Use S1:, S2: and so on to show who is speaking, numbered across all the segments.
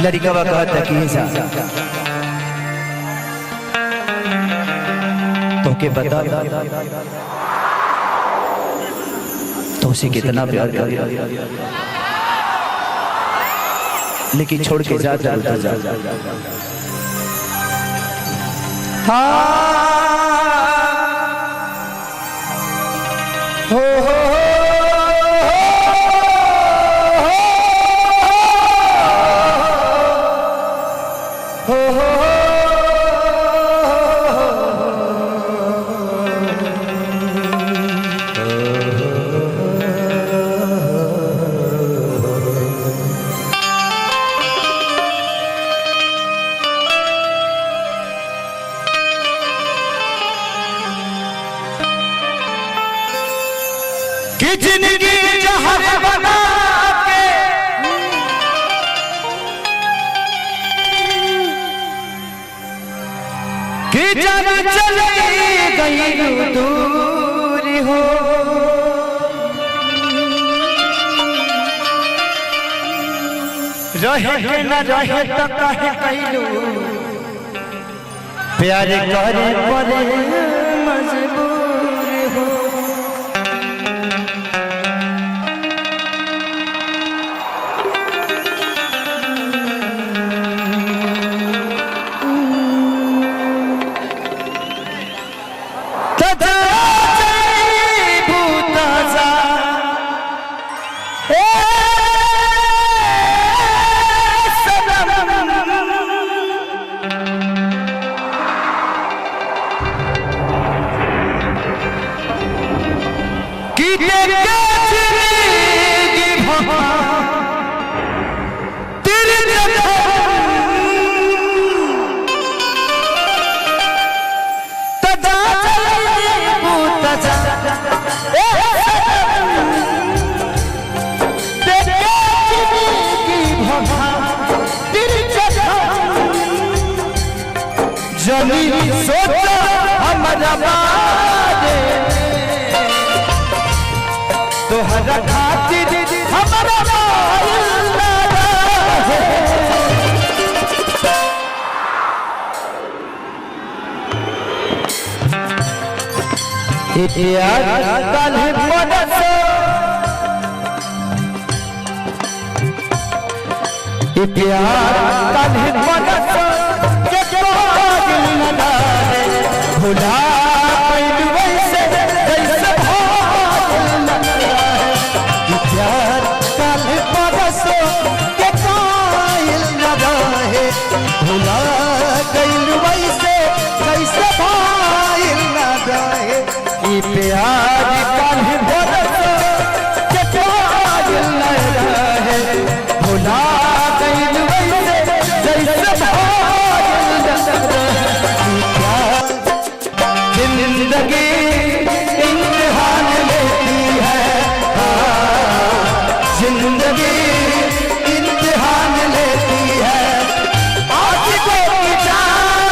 S1: लड़का कहता कि तो के बता तो उसे कितना प्यार कर, लेकिन छोड़ के जा जा कि जिंदगी जहर बना के कि जब चली गई दूर हो रहे के न रहे तो कहे कैलू प्यार करे पड़े मजबूर हो। जनी सोचा हमारा बारे तोहरा खातिर हमारा प्यार कल परसो प्यार कल परसो भुला वैसे जैसे प्यार कल परसो के कायल न रहे भुला गइल वैसे जैसे भाइल न रहे प्यार कल परसो के कायल न रहे भुला गइल वैसे जैसे भाइल न रहे। जिंदगी इम्तिहान लेती है, जिंदगी इम्तिहान लेती है, आशिकों की जान,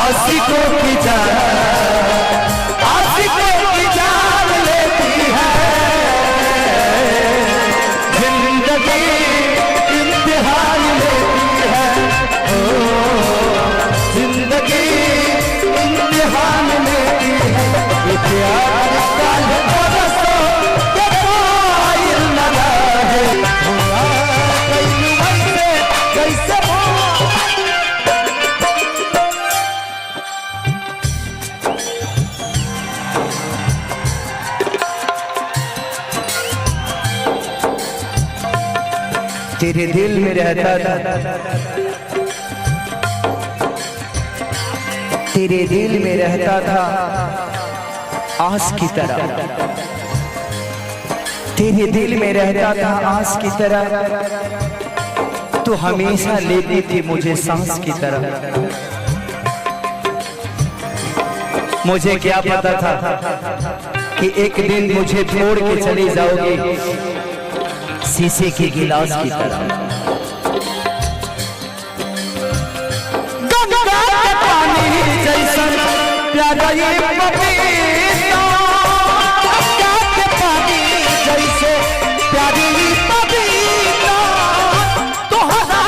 S1: आशिकों की जान, आशिकों की जान लेती है। जिंदगी इम्तिहान लेती है, ओ जिंदगी इम्तिहान लेती है। प्यार कल परसो के कायल न रहे भुला गइल वैसे जैसे तेरे दिल में रहता था, तेरे दिल में रहता था आस की तरह, तेरे दिल में रहता था आस की तरह, तू हमेशा लेती थी मुझे सांस की तरह। मुझे क्या पता था कि एक दिन मुझे छोड़ के चली जाओगी शीशे के गिलास की तरह। प्यारा ये पपीता के पानी जैसे प्यारी पपीता तोहरा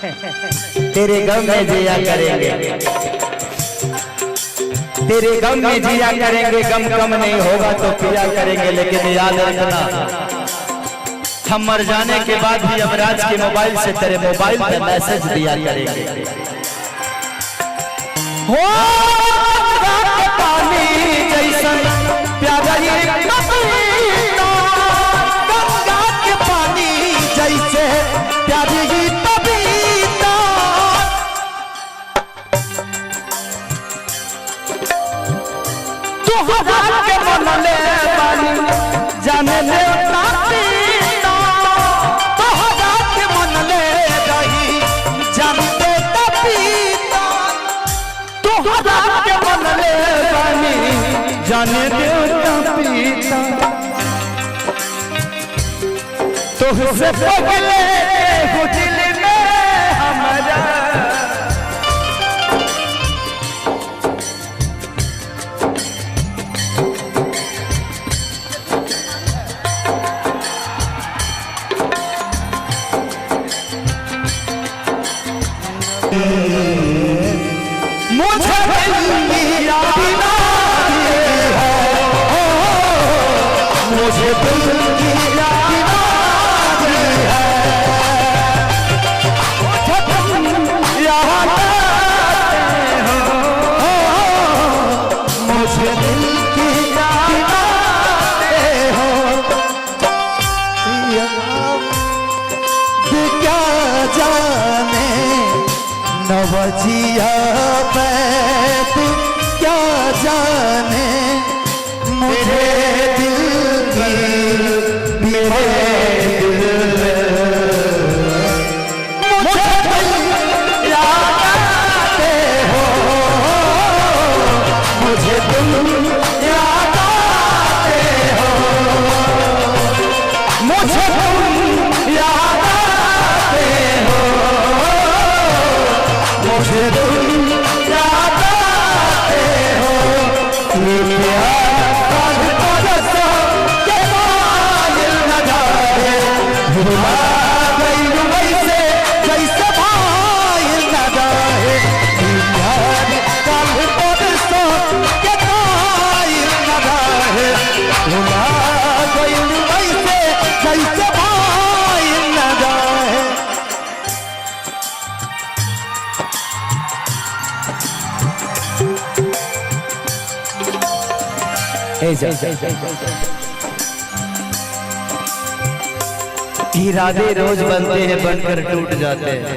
S1: तेरे गम में जिया करेंगे, तेरे गम में जिया करेंगे, गम कम नहीं होगा तो पिया करेंगे। लेकिन याद रखना, हम मर जाने के बाद भी यमराज के मोबाइल से तेरे मोबाइल पे मैसेज दिया करेंगे। हो पानी जैसा प्यारा पपीता, गंगा के पानी जैसे प्यारी पपीता, तुहरा के मन ले बानी जाने ले पपीता, तुहरा के मन ले रही जानते पपीता, तुहरा के मन ले बानी जाने दे पपीता, तुझसे पगले हो दिल में हमारा, मुझे दिल याद है, मुझे दिल की याद है, मुझे तुम याद हो, मुझे दिल की याद हो, क्या जाने नवजिया बैठ क्या जाने मुझे दिल की, मेरे दिल मुझे दिल याद आते हो, मुझे दिल याद आते हो, मुझे तुम याद आते हो, मुझे तुम याद आते हो। ये प्यार बरसों के मायल न जाए, भुला गई वैसे जैसे मायल न जाए। ये प्यार बरसों के मायल न जाए, भुला गई वैसे जैसे मायल न जाए। इरादे रोज बनते हैं बनकर टूट जाते हैं,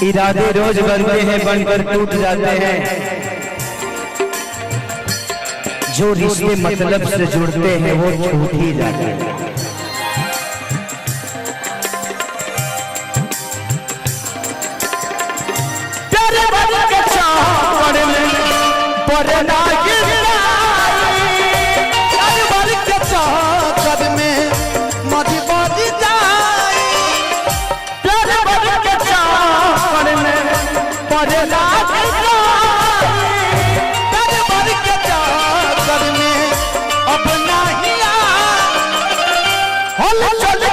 S1: इरादे रोज बनते हैं बनकर टूट जाते हैं, जो रिश्ते मतलब से जुड़ते हैं वो छूट ही जाते हैं। परना के चाकर में मजबूत जाए, प्यारे बन के चाकर में परना प्यारे बन के चाकर में अब नहीं हल चल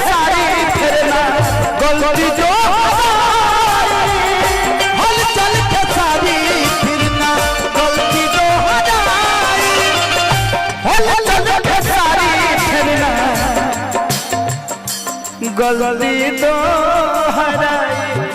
S1: सारी फिरना गलती जो हल चल के सारी फिरना गलती जो हल चल के सारी फिरना गलती तो हराई।